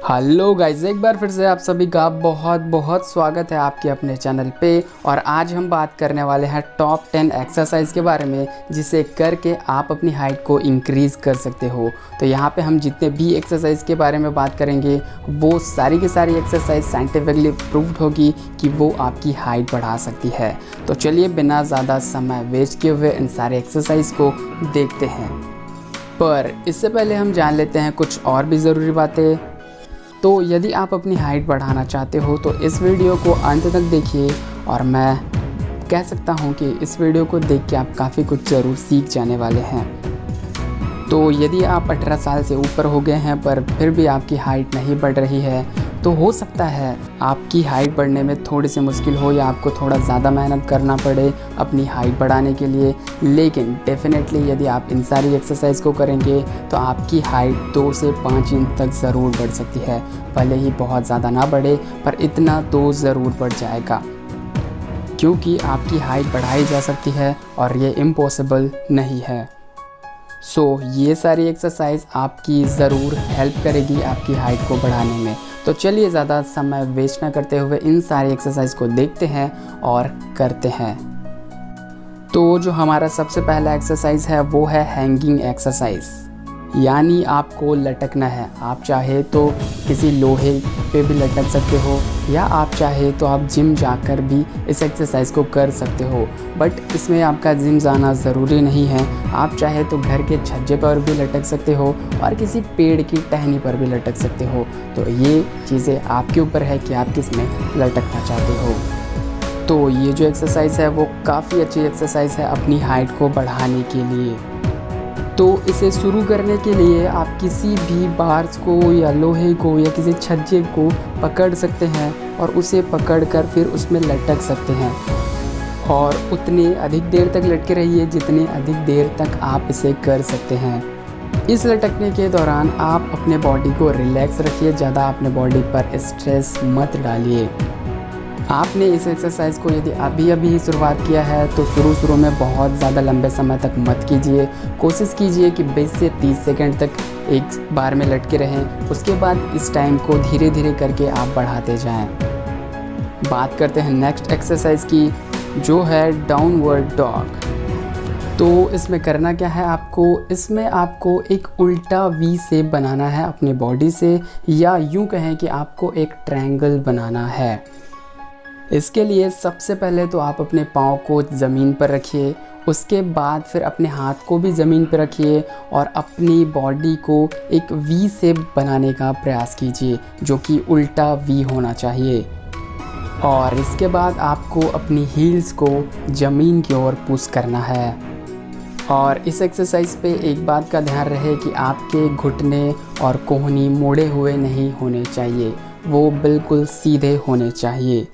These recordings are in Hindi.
हेलो गाइस, एक बार फिर से आप सभी का बहुत बहुत स्वागत है आपके अपने चैनल पे। और आज हम बात करने वाले हैं टॉप 10 एक्सरसाइज के बारे में जिसे करके आप अपनी हाइट को इंक्रीज़ कर सकते हो। तो यहाँ पे हम जितने भी एक्सरसाइज के बारे में बात करेंगे वो सारी की सारी एक्सरसाइज साइंटिफिकली प्रूव्ड होगी कि वो आपकी हाइट बढ़ा सकती है। तो चलिए बिना ज़्यादा समय वेस्ट किए हुए इन सारे एक्सरसाइज को देखते हैं। पर इससे पहले हम जान लेते हैं कुछ और भी ज़रूरी बातें। तो यदि आप अपनी हाइट बढ़ाना चाहते हो तो इस वीडियो को अंत तक देखिए, और मैं कह सकता हूँ कि इस वीडियो को देख के आप काफ़ी कुछ ज़रूर सीख जाने वाले हैं। तो यदि आप 18 साल से ऊपर हो गए हैं पर फिर भी आपकी हाइट नहीं बढ़ रही है तो हो सकता है आपकी हाइट बढ़ने में थोड़ी सी मुश्किल हो या आपको थोड़ा ज़्यादा मेहनत करना पड़े अपनी हाइट बढ़ाने के लिए। लेकिन डेफिनेटली यदि आप इन सारी एक्सरसाइज को करेंगे तो आपकी हाइट 2 से 5 इंच तक ज़रूर बढ़ सकती है। भले ही बहुत ज़्यादा ना बढ़े पर इतना तो ज़रूर बढ़ जाएगा, क्योंकि आपकी हाइट बढ़ाई जा सकती है और ये इम्पॉसिबल नहीं है। ये सारी एक्सरसाइज आपकी ज़रूर हेल्प करेगी आपकी हाइट को बढ़ाने में। तो चलिए ज़्यादा समय वेस्ट ना करते हुए इन सारी एक्सरसाइज को देखते हैं और करते हैं। तो जो हमारा सबसे पहला एक्सरसाइज है वो है हैंगिंग एक्सरसाइज, यानी आपको लटकना है। आप चाहे तो किसी लोहे पे भी लटक सकते हो या आप चाहे तो आप जिम जाकर भी इस एक्सरसाइज को कर सकते हो। बट इसमें आपका जिम जाना ज़रूरी नहीं है। आप चाहे तो घर के छज्जे पर भी लटक सकते हो और किसी पेड़ की टहनी पर भी लटक सकते हो। तो ये चीज़ें आपके ऊपर है कि आप किस में लटकना चाहते हो। तो ये जो एक्सरसाइज है वो काफ़ी अच्छी एक्सरसाइज है अपनी हाइट को बढ़ाने के लिए। तो इसे शुरू करने के लिए आप किसी भी बार्स को या लोहे को या किसी छज्जे को पकड़ सकते हैं और उसे पकड़कर फिर उसमें लटक सकते हैं, और उतने अधिक देर तक लटके रहिए जितने अधिक देर तक आप इसे कर सकते हैं। इस लटकने के दौरान आप अपने बॉडी को रिलैक्स रखिए, ज़्यादा अपने बॉडी पर स्ट्रेस मत डालिए। आपने इस एक्सरसाइज को यदि अभी ही शुरुआत किया है तो शुरू में बहुत ज़्यादा लंबे समय तक मत कीजिए। कोशिश कीजिए कि 20 से 30 सेकंड तक एक बार में लटके रहें। उसके बाद इस टाइम को धीरे धीरे करके आप बढ़ाते जाएं। बात करते हैं नेक्स्ट एक्सरसाइज की, जो है डाउनवर्ड डॉग। तो इसमें करना क्या है इसमें आपको एक उल्टा वी शेप बनाना है अपने बॉडी से, या यूँ कहें कि आपको एक ट्रायंगल बनाना है। इसके लिए सबसे पहले तो आप अपने पाँव को ज़मीन पर रखिए, उसके बाद फिर अपने हाथ को भी ज़मीन पर रखिए और अपनी बॉडी को एक वी शेप बनाने का प्रयास कीजिए, जो कि उल्टा वी होना चाहिए। और इसके बाद आपको अपनी हील्स को ज़मीन की ओर पुश करना है। और इस एक्सरसाइज पे एक बात का ध्यान रहे कि आपके घुटने और कोहनी मुड़े हुए नहीं होने चाहिए, वो बिल्कुल सीधे होने चाहिए।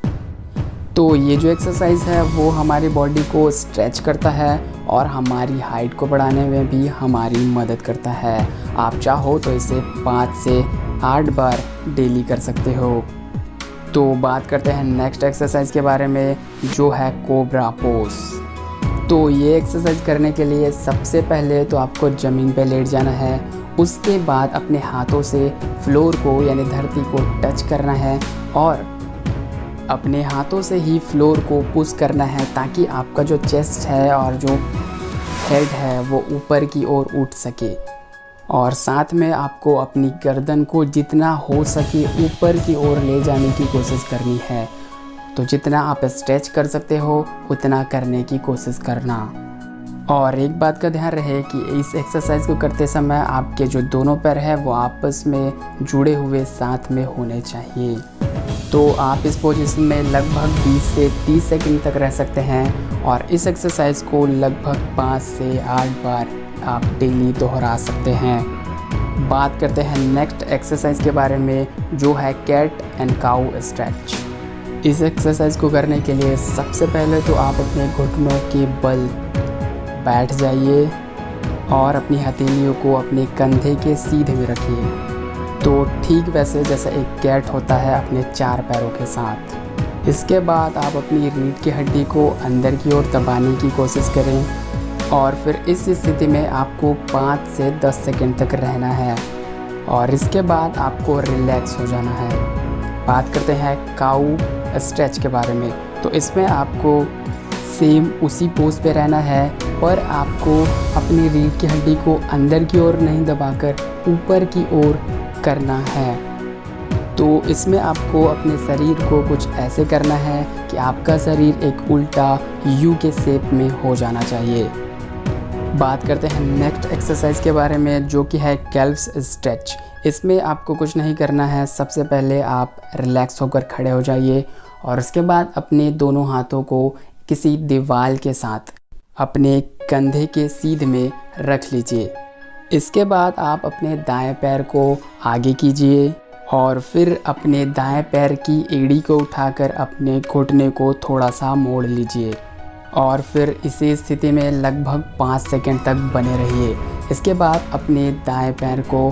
तो ये जो एक्सरसाइज है वो हमारी बॉडी को स्ट्रेच करता है और हमारी हाइट को बढ़ाने में भी हमारी मदद करता है। आप चाहो तो इसे 5 से 8 बार डेली कर सकते हो। तो बात करते हैं नेक्स्ट एक्सरसाइज के बारे में, जो है कोबरा पोज। तो ये एक्सरसाइज करने के लिए सबसे पहले तो आपको ज़मीन पे लेट जाना है। उसके बाद अपने हाथों से फ्लोर को यानी धरती को टच करना है और अपने हाथों से ही फ्लोर को पुश करना है, ताकि आपका जो चेस्ट है और जो हेड है वो ऊपर की ओर उठ सके। और साथ में आपको अपनी गर्दन को जितना हो सके ऊपर की ओर ले जाने की कोशिश करनी है। तो जितना आप स्ट्रेच कर सकते हो उतना करने की कोशिश करना। और एक बात का ध्यान रहे कि इस एक्सरसाइज को करते समय आपके जो दोनों पैर हैं वो आपस में जुड़े हुए साथ में होने चाहिए। तो आप इस पोजीशन में लगभग 20 से 30 सेकंड तक रह सकते हैं और इस एक्सरसाइज को लगभग 5 से 8 बार आप डेली दोहरा सकते हैं। बात करते हैं नेक्स्ट एक्सरसाइज के बारे में, जो है कैट एंड काऊ स्ट्रेच। इस एक्सरसाइज को करने के लिए सबसे पहले तो आप अपने घुटनों के बल बैठ जाइए और अपनी हथेलियों को अपने कंधे के सीधे में रखिए। तो ठीक वैसे जैसा एक कैट होता है अपने 4 पैरों के साथ। इसके बाद आप अपनी रीढ़ की हड्डी को अंदर की ओर दबाने की कोशिश करें और फिर इस स्थिति में आपको 5 से 10 सेकंड तक रहना है। और इसके बाद आपको रिलैक्स हो जाना है। बात करते हैं काऊ स्ट्रेच के बारे में। तो इसमें आपको सेम उसी पोज पे रहना है, पर आपको अपनी रीढ़ की हड्डी को अंदर की ओर नहीं दबाकर ऊपर की ओर करना है। तो इसमें आपको अपने शरीर को कुछ ऐसे करना है कि आपका शरीर एक उल्टा यू के शेप में हो जाना चाहिए। बात करते हैं नेक्स्ट एक्सरसाइज के बारे में, जो कि है कैल्व्स स्ट्रेच। इसमें आपको कुछ नहीं करना है। सबसे पहले आप रिलैक्स होकर खड़े हो जाइए और उसके बाद अपने दोनों हाथों को किसी दीवार के साथ अपने कंधे के सीध में रख लीजिए। इसके बाद आप अपने दाएं पैर को आगे कीजिए और फिर अपने दाएं पैर की एड़ी को उठाकर अपने घुटने को थोड़ा सा मोड़ लीजिए और फिर इसी स्थिति में लगभग 5 सेकंड तक बने रहिए। इसके बाद अपने दाएं पैर को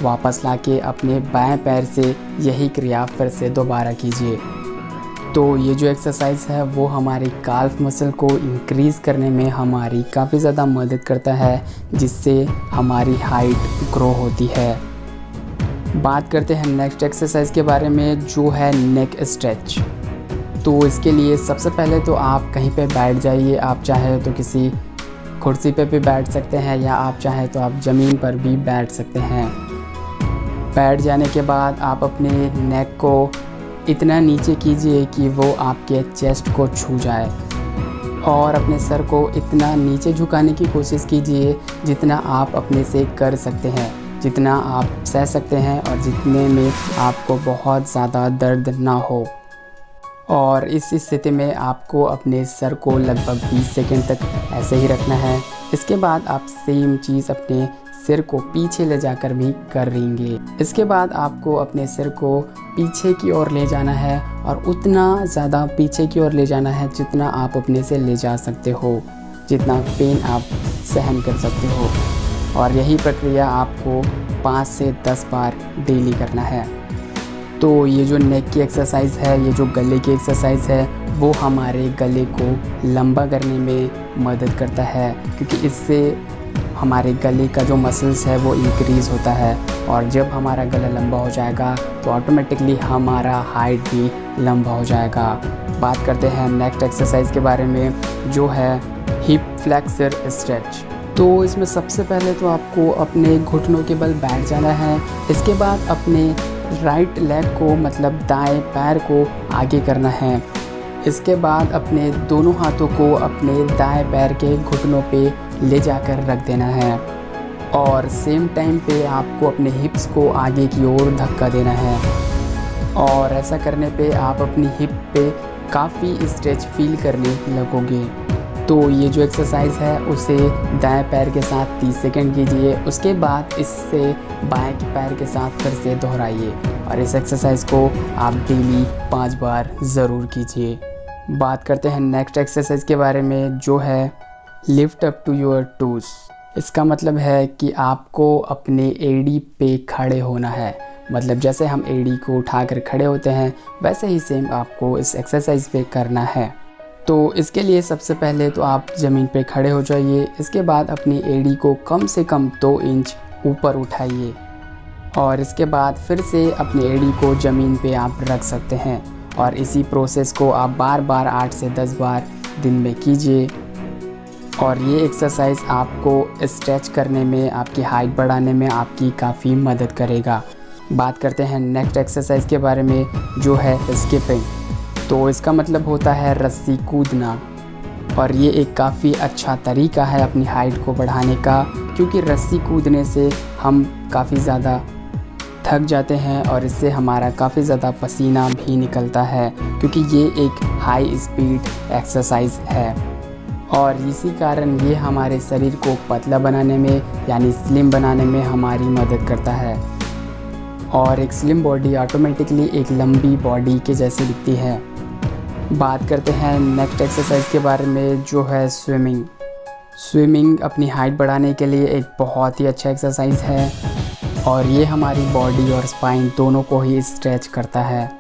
वापस लाके अपने बाएं पैर से यही क्रिया फिर से दोबारा कीजिए। तो ये जो एक्सरसाइज है वो हमारी काल्फ मसल को इंक्रीज़ करने में हमारी काफ़ी ज़्यादा मदद करता है, जिससे हमारी हाइट ग्रो होती है। बात करते हैं नेक्स्ट एक्सरसाइज के बारे में, जो है नेक स्ट्रेच। तो इसके लिए सबसे पहले तो आप कहीं पे बैठ जाइए। आप चाहे तो किसी कुर्सी पे भी बैठ सकते हैं या आप चाहे तो आप ज़मीन पर भी बैठ सकते हैं। बैठ जाने के बाद आप अपने नेक को इतना नीचे कीजिए कि वो आपके चेस्ट को छू जाए और अपने सर को इतना नीचे झुकाने की कोशिश कीजिए जितना आप अपने से कर सकते हैं, जितना आप सह सकते हैं और जितने में आपको बहुत ज़्यादा दर्द ना हो। और इस स्थिति में आपको अपने सर को लगभग 20 सेकंड तक ऐसे ही रखना है। इसके बाद आप सेम चीज़ अपने सिर को पीछे ले जाकर भी करेंगे। इसके बाद आपको अपने सिर को पीछे की ओर ले जाना है और उतना ज़्यादा पीछे की ओर ले जाना है जितना आप अपने से ले जा सकते हो, जितना पेन आप सहन कर सकते हो। और यही प्रक्रिया आपको 5 से 10 बार डेली करना है। तो ये जो नेक की एक्सरसाइज है, ये जो गले की एक्सरसाइज है, वो हमारे गले को लंबा करने में मदद करता है, क्योंकि इससे हमारे गले का जो मसल्स है वो इंक्रीज़ होता है। और जब हमारा गला लंबा हो जाएगा तो ऑटोमेटिकली हमारा हाइट भी लंबा हो जाएगा। बात करते हैं नेक्स्ट एक्सरसाइज के बारे में, जो है हिप फ्लेक्सर स्ट्रेच। तो इसमें सबसे पहले तो आपको अपने घुटनों के बल बैठ जाना है। इसके बाद अपने राइट लेग को, मतलब दाएं पैर को आगे करना है। इसके बाद अपने दोनों हाथों को अपने दाएं पैर के घुटनों पे ले जाकर रख देना है और सेम टाइम पे आपको अपने हिप्स को आगे की ओर धक्का देना है। और ऐसा करने पे आप अपनी हिप पे काफ़ी स्ट्रेच फील करने लगोगे। तो ये जो एक्सरसाइज है उसे दाएं पैर के साथ 30 सेकंड कीजिए। उसके बाद इससे बाएं पैर के साथ फिर से दोहराइए और इस एक्सरसाइज को आप डेली 5 बार ज़रूर कीजिए। बात करते हैं नेक्स्ट एक्सरसाइज के बारे में, जो है lift up to your toes. इसका मतलब है कि आपको अपने एड़ी पे खड़े होना है। मतलब जैसे हम एड़ी को उठाकर खड़े होते हैं, वैसे ही सेम आपको इस एक्सरसाइज पे करना है। तो इसके लिए सबसे पहले तो आप ज़मीन पे खड़े हो जाइए। इसके बाद अपनी एड़ी को कम से कम 2 इंच ऊपर उठाइए और इसके बाद फिर से अपनी एड़ी को ज़मीन पे आप रख सकते हैं। और इसी प्रोसेस को आप बार बार 8 से 10 बार दिन में कीजिए। और ये एक्सरसाइज आपको स्ट्रेच करने में, आपकी हाइट बढ़ाने में आपकी काफ़ी मदद करेगा। बात करते हैं नेक्स्ट एक्सरसाइज के बारे में, जो है स्किपिंग। तो इसका मतलब होता है रस्सी कूदना और ये एक काफ़ी अच्छा तरीका है अपनी हाइट को बढ़ाने का, क्योंकि रस्सी कूदने से हम काफ़ी ज़्यादा थक जाते हैं और इससे हमारा काफ़ी ज़्यादा पसीना भी निकलता है, क्योंकि ये एक हाई स्पीड एक्सरसाइज है। और इसी कारण ये हमारे शरीर को पतला बनाने में, यानी स्लिम बनाने में हमारी मदद करता है। और एक स्लिम बॉडी ऑटोमेटिकली एक लंबी बॉडी के जैसी दिखती है। बात करते हैं नेक्स्ट एक्सरसाइज के बारे में, जो है स्विमिंग। स्विमिंग अपनी हाइट बढ़ाने के लिए एक बहुत ही अच्छा एक्सरसाइज है और ये हमारी बॉडी और स्पाइन दोनों को ही स्ट्रेच करता है।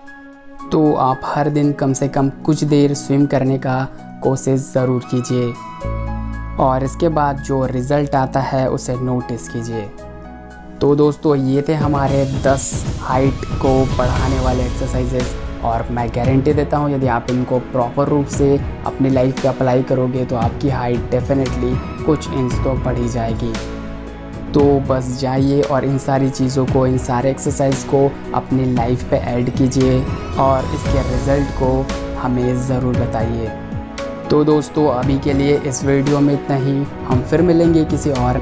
तो आप हर दिन कम से कम कुछ देर स्विम करने का कोशिश ज़रूर कीजिए और इसके बाद जो रिज़ल्ट आता है उसे नोटिस कीजिए। तो दोस्तों ये थे हमारे 10 हाइट को बढ़ाने वाले एक्सरसाइजेस, और मैं गारंटी देता हूँ यदि आप इनको प्रॉपर रूप से अपनी लाइफ पे अप्लाई करोगे तो आपकी हाइट डेफिनेटली कुछ इंच तो बढ़ ही जाएगी। तो बस जाइए और इन सारी चीज़ों को, इन सारे एक्सरसाइज को अपनी लाइफ पे ऐड कीजिए और इसके रिज़ल्ट को हमें ज़रूर बताइए। तो दोस्तों अभी के लिए इस वीडियो में इतना ही। हम फिर मिलेंगे किसी और